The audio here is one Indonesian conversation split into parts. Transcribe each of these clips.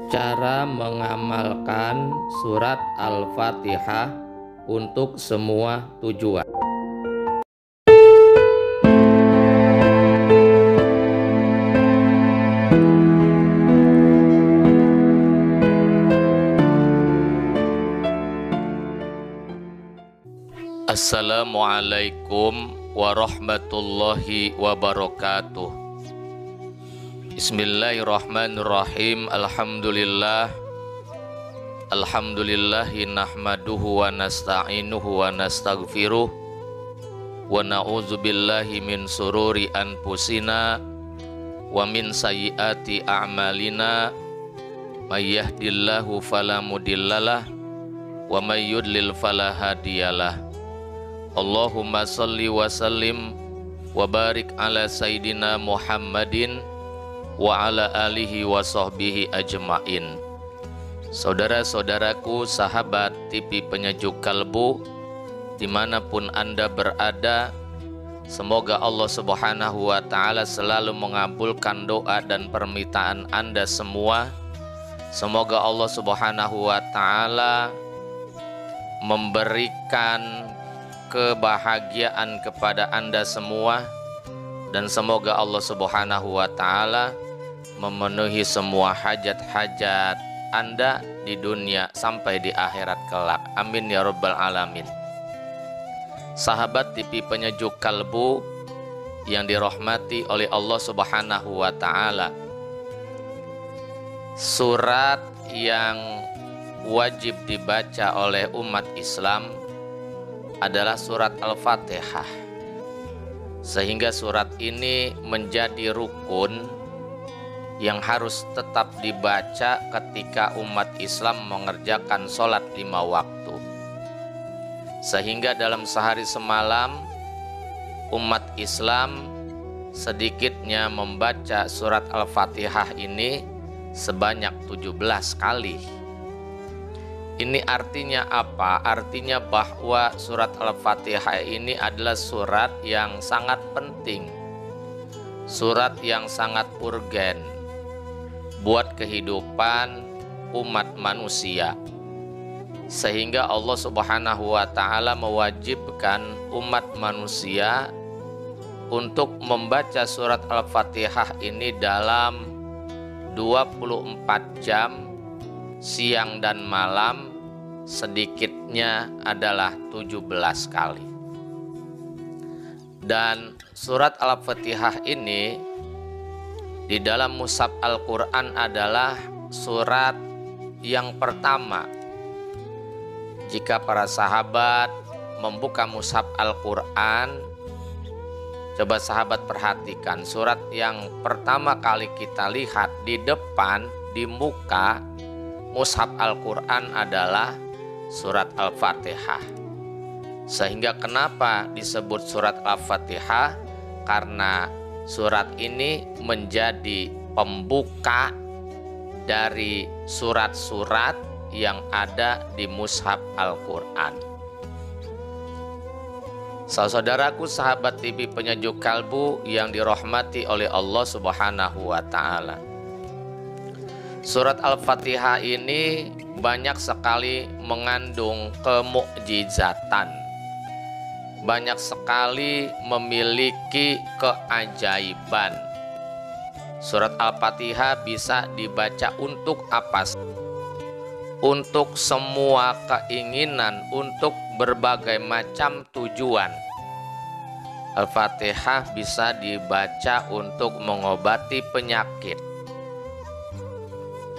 Cara mengamalkan surat Al-Fatihah untuk semua tujuan. Assalamualaikum warahmatullahi wabarakatuh. Bismillahirrahmanirrahim. Alhamdulillahi nahmaduhu wa nasta'inuhu wa nastaghfiruh wa na'udzu billahi min sururi anfusina wa min sayyiati a'malina may yahdihillahu fala mudhillalah wa may yudlil fala hadiyalah. Allahumma salli wa sallim wa barik ala sayyidina Muhammadin wa ala alihi wa sahbihi ajma'in. Saudara-saudaraku, sahabat TV Penyejuk Kalbu, dimanapun Anda berada, semoga Allah Subhanahu wa Ta'ala selalu mengabulkan doa dan permintaan Anda semua. Semoga Allah Subhanahu wa Ta'ala memberikan kebahagiaan kepada Anda semua, dan semoga Allah Subhanahu wa Ta'ala memenuhi semua hajat-hajat Anda di dunia sampai di akhirat kelak. Amin ya rabbal alamin. Sahabat TV Penyejuk Kalbu yang dirahmati oleh Allah Subhanahu wa Ta'ala, surat yang wajib dibaca oleh umat Islam adalah surat Al-Fatihah, sehingga surat ini menjadi rukun yang harus tetap dibaca ketika umat Islam mengerjakan sholat 5 waktu. Sehingga dalam sehari semalam umat Islam sedikitnya membaca surat Al-Fatihah ini sebanyak 17 kali. Ini artinya apa? Artinya bahwa surat Al-Fatihah ini adalah surat yang sangat penting, surat yang sangat urgen buat kehidupan umat manusia, sehingga Allah Subhanahu wa Ta'ala mewajibkan umat manusia untuk membaca surat Al-Fatihah ini dalam 24 jam, siang dan malam, sedikitnya adalah 17 kali. Dan surat Al-Fatihah ini di dalam mushaf Al-Quran adalah surat yang pertama. Jika para sahabat membuka mushaf Al-Quran, coba sahabat perhatikan, surat yang pertama kali kita lihat di depan, di muka mushaf Al-Quran adalah surat Al-Fatihah. Sehingga kenapa disebut surat Al-Fatihah? Karena surat ini menjadi pembuka dari surat-surat yang ada di mushaf Al-Quran. Saudaraku, sahabat TV Penyejuk Kalbu yang dirahmati oleh Allah Subhanahu wa Ta'ala, surat Al-Fatihah ini banyak sekali mengandung kemukjizatan, banyak sekali memiliki keajaiban. Surat Al-Fatihah bisa dibaca untuk apa? Untuk semua keinginan, untuk berbagai macam tujuan. Al-Fatihah bisa dibaca untuk mengobati penyakit.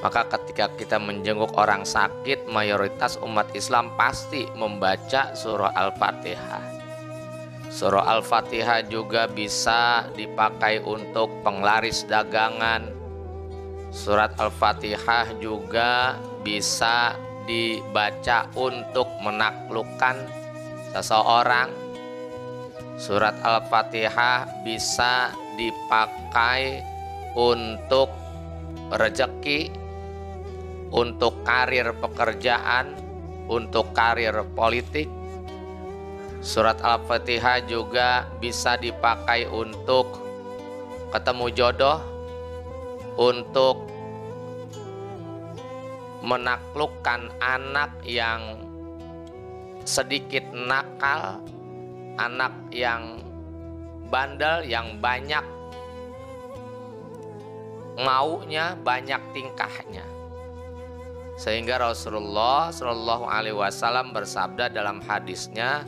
Maka ketika kita menjenguk orang sakit, mayoritas umat Islam pasti membaca surah Al-Fatihah. Surah Al-Fatihah juga bisa dipakai untuk penglaris dagangan. Surat Al-Fatihah juga bisa dibaca untuk menaklukkan seseorang. Surat Al-Fatihah bisa dipakai untuk rezeki, untuk karir pekerjaan, untuk karir politik. Surat Al-Fatihah juga bisa dipakai untuk ketemu jodoh, untuk menaklukkan anak yang sedikit nakal, anak yang bandel, yang banyak maunya, banyak tingkahnya. Sehingga Rasulullah Shallallahu Alaihi Wasallam bersabda dalam hadisnya,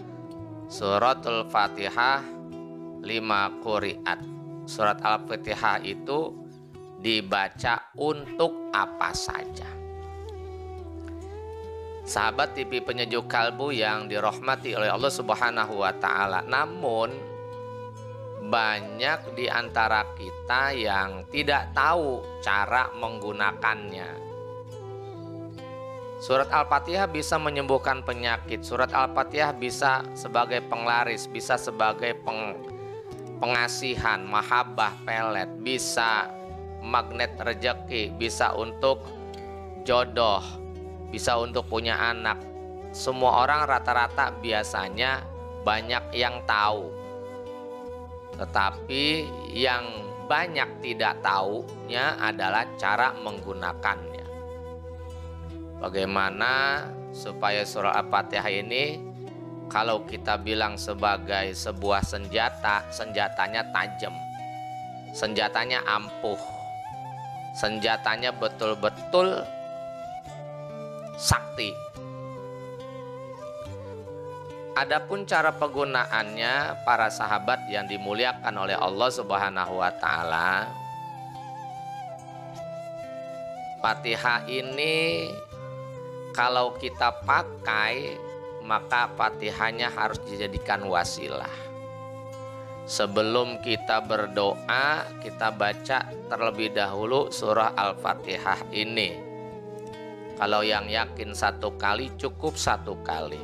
suratul Fatihah 5 quriat. Surat Al-Fatihah itu dibaca untuk apa saja. Sahabat TV penyejuk kalbu yang dirahmati oleh Allah Subhanahu wa Ta'ala, namun banyak di antara kita yang tidak tahu cara menggunakannya. Surat Al-Fatihah bisa menyembuhkan penyakit. Surat Al-Fatihah bisa sebagai penglaris, bisa sebagai pengasihan, mahabbah pelet, bisa magnet rejeki, bisa untuk jodoh, bisa untuk punya anak. Semua orang rata-rata biasanya banyak yang tahu, tetapi yang banyak tidak tahunya adalah cara menggunakannya. Bagaimana supaya surah Al-Fatihah ini, kalau kita bilang sebagai sebuah senjata, senjatanya tajam, senjatanya ampuh, senjatanya betul-betul sakti. Adapun cara penggunaannya, para sahabat yang dimuliakan oleh Allah Subhanahu wa Ta'ala, Fatihah ini kalau kita pakai, maka Fatihahnya harus dijadikan wasilah. Sebelum kita berdoa, kita baca terlebih dahulu surah Al-Fatihah ini. Kalau yang yakin 1 kali, cukup 1 kali.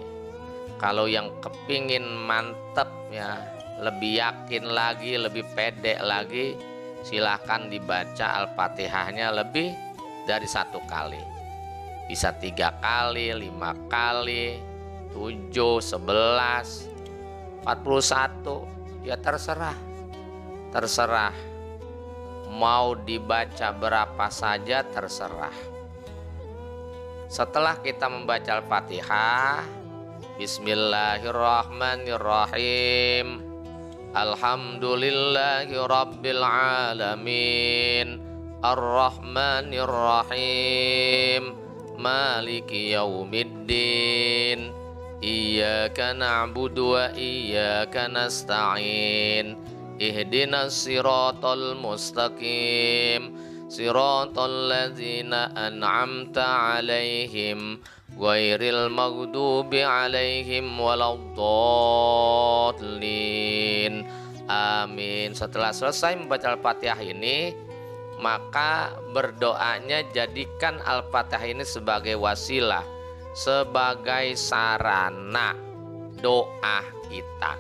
Kalau yang kepingin mantep ya, lebih yakin lagi, lebih pede lagi, silahkan dibaca Al-Fatihahnya lebih dari 1 kali. Bisa 3 kali, 5 kali, 7, 11, 41, ya terserah. Terserah. Mau dibaca berapa saja terserah. Setelah kita membaca Al-Fatihah, Bismillahirrahmanirrahim, Alhamdulillahi Rabbil Alamin, Ar-Rahmanirrahim, Maliki Yaumiddin, Iyyaka na'budu wa iyyaka nasta'in, Ihdinas siratal mustaqim, siratal ladzina an'amta 'alaihim, ghairil maghdubi 'alaihim waladdallin. Amin. Setelah selesai membaca Al-Fatihah ini, maka berdoanya jadikan Al-Fatihah ini sebagai wasilah, sebagai sarana doa kita.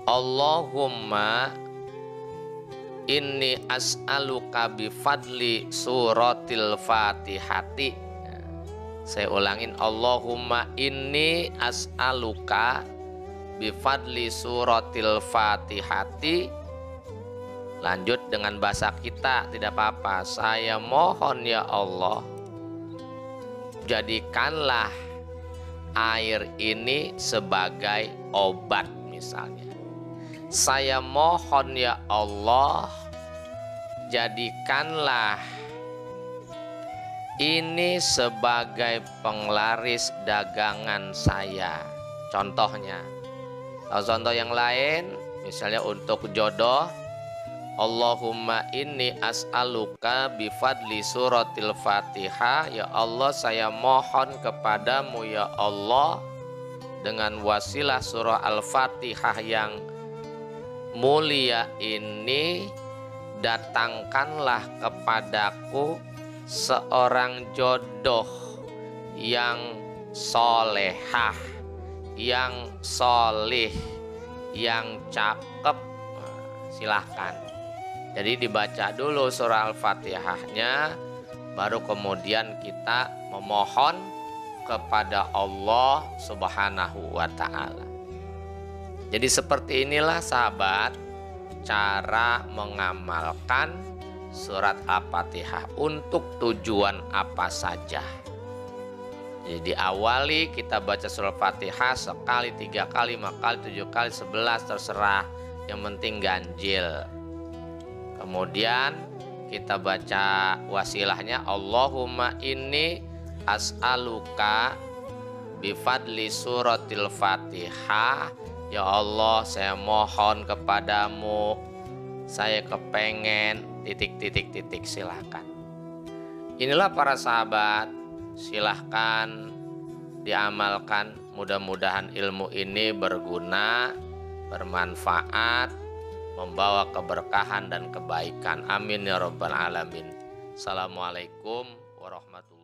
Allahumma inni as'aluka bifadli suratil Fatihati. Saya ulangin, Allahumma inni as'aluka bifadli suratil Fatihati. Lanjut dengan bahasa kita, tidak apa-apa. Saya mohon ya Allah, jadikanlah air ini sebagai obat misalnya. Saya mohon ya Allah, jadikanlah ini sebagai penglaris dagangan saya. Contohnya, contoh yang lain, misalnya untuk jodoh, Allahumma inni as'aluka bifadli suratil Fatihah. Ya Allah, saya mohon kepadamu ya Allah, dengan wasilah surah Al-Fatihah yang mulia ini, datangkanlah kepadaku seorang jodoh yang solehah, yang solih, yang cakep. Silahkan. Jadi dibaca dulu surah Al-Fatihahnya, baru kemudian kita memohon kepada Allah Subhanahu wa Ta'ala. Jadi seperti inilah sahabat cara mengamalkan surat Al-Fatihah untuk tujuan apa saja. Jadi diawali kita baca surat Al-Fatihah sekali, 3 kali, 5 kali, 7 kali, 11 terserah. Yang penting ganjil. Kemudian kita baca wasilahnya, Allahumma inni as'aluka bifadli suratil Fatihah. Ya Allah, saya mohon kepadamu, saya kepengen titik. Silahkan. Inilah para sahabat, silahkan diamalkan. Mudah-mudahan ilmu ini berguna, bermanfaat, membawa keberkahan dan kebaikan. Amin ya rabbal alamin. Assalamualaikum warahmatullahi wabarakatuh.